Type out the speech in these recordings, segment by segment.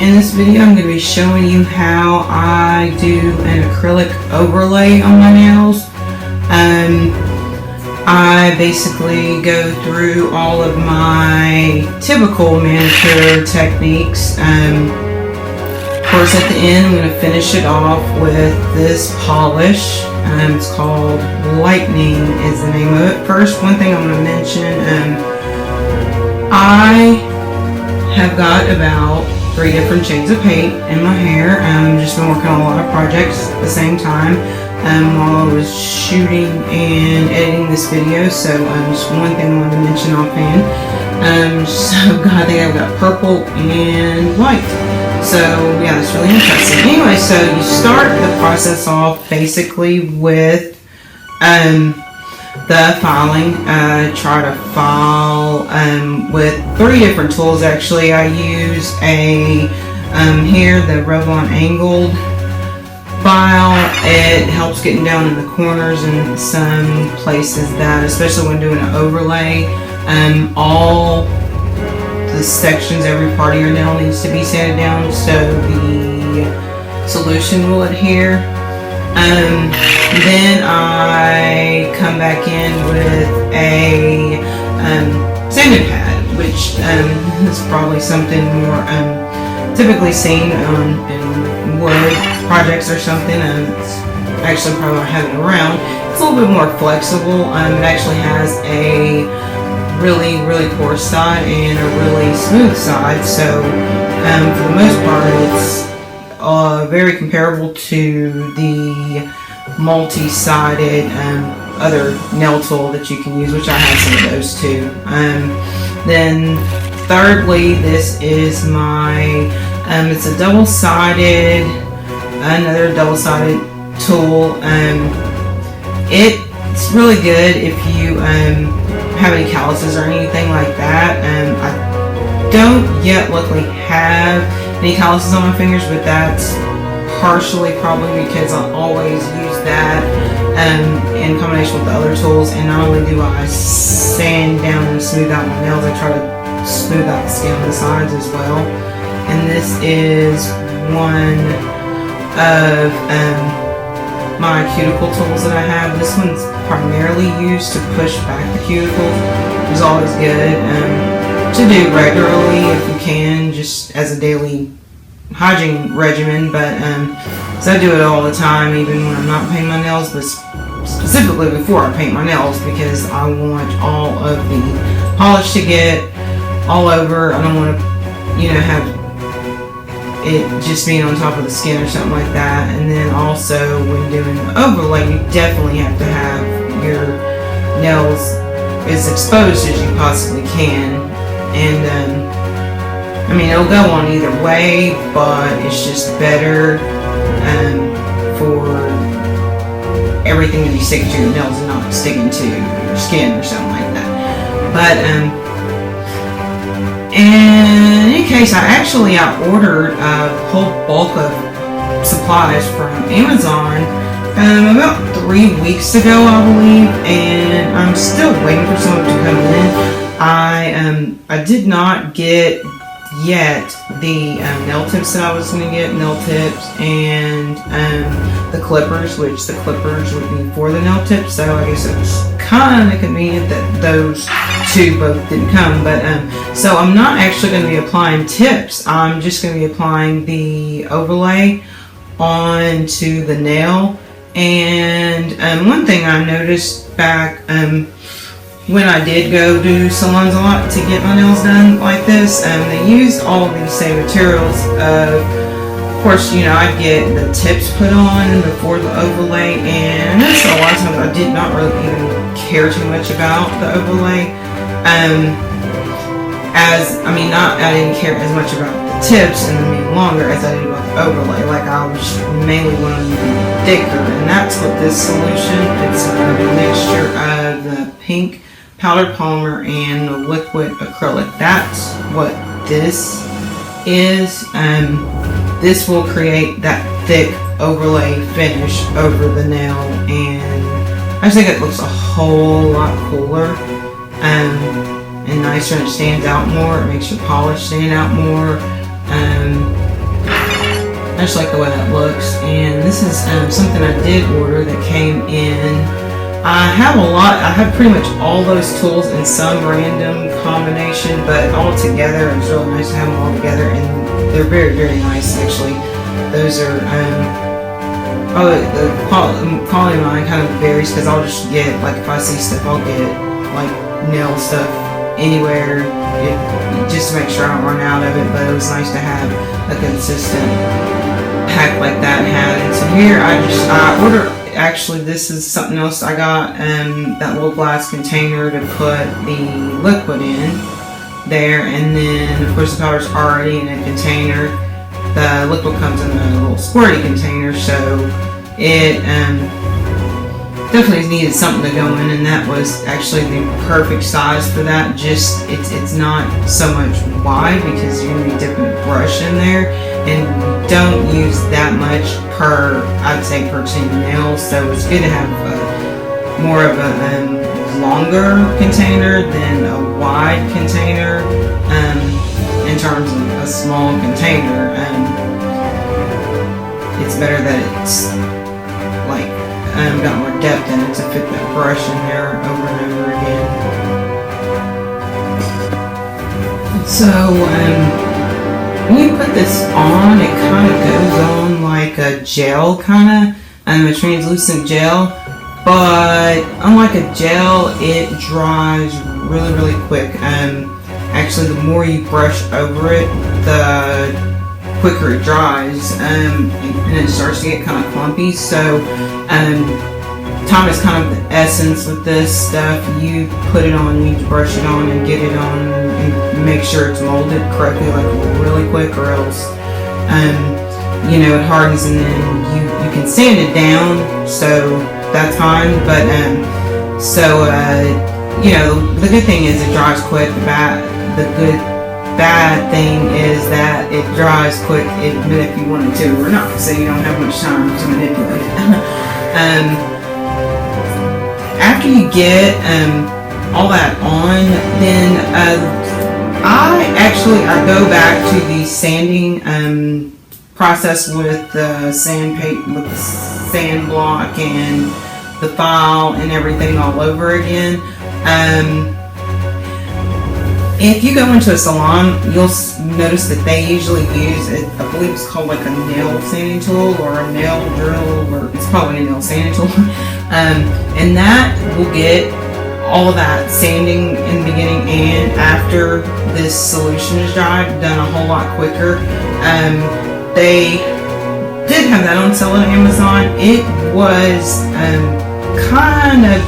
In this video, I'm going to be showing you how I do an acrylic overlay on my nails. I basically go through all of my typical manicure techniques. Of course, at the end, I'm going to finish it off with this polish. It's called Lightning is the name of it. First, one thing I'm going to mention, I have got about 3 different shades of paint in my hair. Just been working on a lot of projects at the same time while I was shooting and editing this video. So just one thing I wanted to mention offhand. So I think I've got purple and white. So yeah, that's really interesting. Anyway, so you start the process off basically with the filing. Try to file with 3 different tools actually. I use a here the Revlon angled file. It helps getting down in the corners and some places that, especially when doing an overlay, all the sections, every part of your nail needs to be sanded down so the solution will adhere. Then I come back in with a sanding pad, which is probably something more typically seen in wood projects or something. It's actually probably not having it around. It's a little bit more flexible. It actually has a really coarse side and a really smooth side. So for the most part, it's very comparable to the multi-sided other nail tool that you can use, which I have some of those too. Then thirdly, this is my it's a another double-sided tool. It's really good if you have any calluses or anything like that. I don't yet luckily have any calluses on my fingers, but that's partially probably because I always use that in combination with the other tools. And not only do I sand down and smooth out my nails, I try to smooth out the skin on the sides as well. And this is one of my cuticle tools that I have. This one's primarily used to push back the cuticles, which is always good to do regularly if you can, just as a daily hygiene regimen. But so I do it all the time, even when I'm not painting my nails, but specifically before I paint my nails, because I want all of the polish to get all over. I don't want to, have it just being on top of the skin or something like that. And then also when doing the overlay, you definitely have to have your nails as exposed as you possibly can. And it'll go on either way, but it's just better for everything to be sticking to your nails and not sticking to your skin or something like that. But in any case, I ordered a whole bulk of supplies from Amazon about 3 weeks ago, I believe, and I'm still waiting for some to come in. I did not get yet the nail tips that I was going to get, nail tips and the clippers, which the clippers would be for the nail tips, so I guess it was kind of convenient that those 2 both didn't come. But so I'm not actually going to be applying tips. I'm just going to be applying the overlay onto the nail. And one thing I noticed back when I did go do salons a lot to get my nails done like this, they used all of these same materials. Of course, I'd get the tips put on before the overlay, and I noticed a lot of times I did not really even care too much about the overlay. I didn't care as much about the tips and them being longer as I did about the overlay. Like, I was mainly wanting to be thicker, and that's what this solution. It's a mixture of the pink powdered polymer and the liquid acrylic. That's what this is. This will create that thick overlay finish over the nail, and I just think it looks a whole lot cooler and nicer, and it stands out more. It makes your polish stand out more. just like the way that looks. And this is something I did order that came in. I have pretty much all those tools in some random combination, but all together, it's really nice to have them all together, and they're very, very nice actually. Those are, the quality of mine kind of varies because I'll just get, like if I see stuff, I'll get like nail stuff anywhere, just to make sure I don't run out of it, but it was nice to have a consistent pack like that had. And so here I ordered, actually this is something else I got, that little glass container to put the liquid in there, and then of course the powder's already in a container. The liquid comes in a little squirty container, so it definitely needed something to go in, and that was actually the perfect size for that. Just it's not so much wide because you're going to be dipping a brush in there, and you don't use that much per, I'd say, per 10 nails. So it's good to have more of a longer container than a wide container. In terms of a small container, it's better that it's like got more depth in it to fit that brush in there over and over again. So when you put this on, it kind of goes on like a gel, kind of a translucent gel, but unlike a gel, it dries really, really quick. Actually, the more you brush over it, the quicker it dries, and it starts to get kind of clumpy. So time is kind of the essence with this stuff. You put it on, you brush it on and get it on and make sure it's molded correctly, like really quick, or else you know, it hardens, and then you can sand it down, so that's fine. But you know, the good thing is it dries quick. The bad thing is that it dries quick even if you wanted to or not, so you don't have much time to manipulate it. After you get all that on, then I go back to the sanding process with the sand block and the file and everything all over again. If you go into a salon, you'll notice that they usually use it, I believe it's called like a nail sanding tool or a nail drill, or it's probably a nail sanding tool. And that will get all of that sanding in the beginning and after this solution is dried done a whole lot quicker. They did have that on sale on Amazon. It was kind of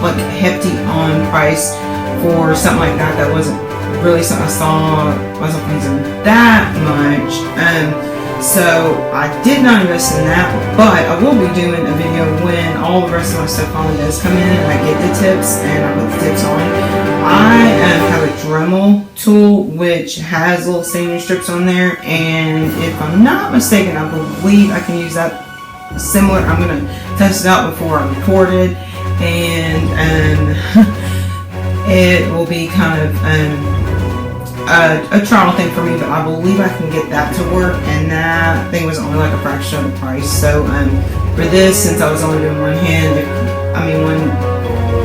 like hefty on price for something like that. That wasn't really something I saw myself using that much. So I did not invest in that, but I will be doing a video when all the rest of my stuff finally does come in and I get the tips and I put the tips on. I have a Dremel tool which has little sanding strips on there, and if I'm not mistaken, I believe I can use that similar. I'm going to test it out before I record it, and it will be kind of a trial thing for me, but I believe I can get that to work, and that thing was only like a fraction of the price. So for this, since I was only doing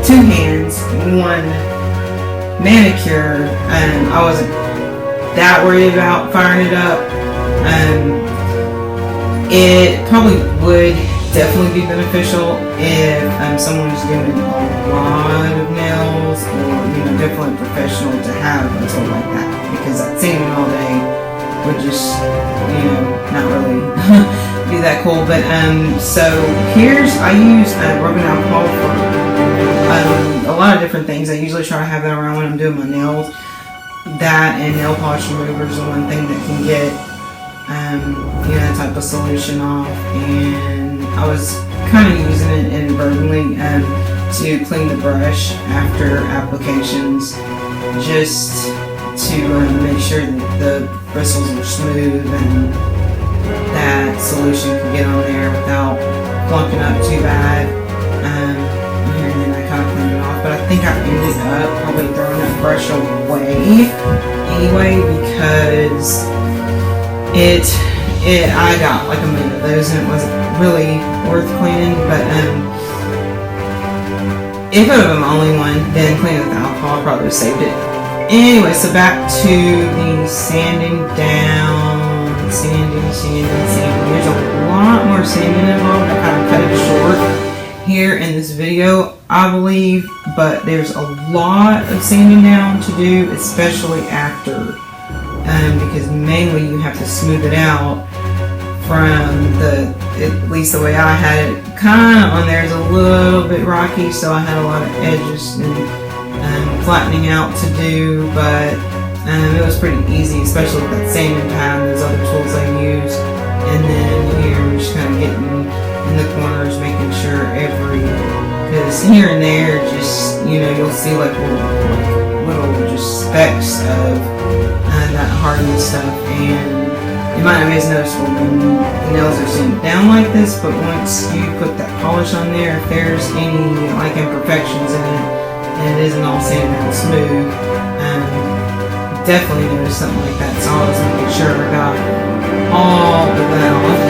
two hands, one manicure, I wasn't that worried about firing it up. It probably would definitely be beneficial if someone was doing a lot of nails, or definitely professional to have a tool like that, because that sanding all day would just not really be that cool. But so I use rubbing alcohol for a lot of different things. I usually try to have that around when I'm doing my nails. That and nail polish remover is the one thing that can get that type of solution off, and I was kind of using it inadvertently to clean the brush after applications, just to make sure that the bristles are smooth and that solution can get on there without clunking up too bad. And then I kind of cleaned it off, but I think I ended up probably throwing that brush away anyway, because I got like a million of those and it wasn't really worth cleaning, but if it would have been my only one, then cleaning with alcohol, I probably would have saved it. Anyway, so back to the sanding down, sanding. There's a lot more sanding involved. I kind of cut it short here in this video, I believe, but there's a lot of sanding down to do, especially after, because mainly you have to smooth it out from at least the way I had it, kind of on there is a little bit rocky, so I had a lot of edges and flattening out to do, but it was pretty easy, especially with that sanding pad and those other tools I used. And then here I'm just kind of getting in the corners, making sure because here and there, just, you'll see like little just specks of that hardened stuff, and it might not be as noticeable when the nails are sanded down like this, but once you put that polish on there, if there's any like imperfections in it and it isn't all sanded down smooth, definitely notice something like that. So I was making sure I got all of that off.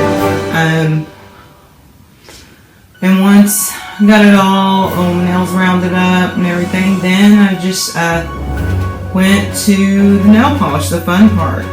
And once I got it all nails rounded up and everything, then I just went to the nail polish, the fun part.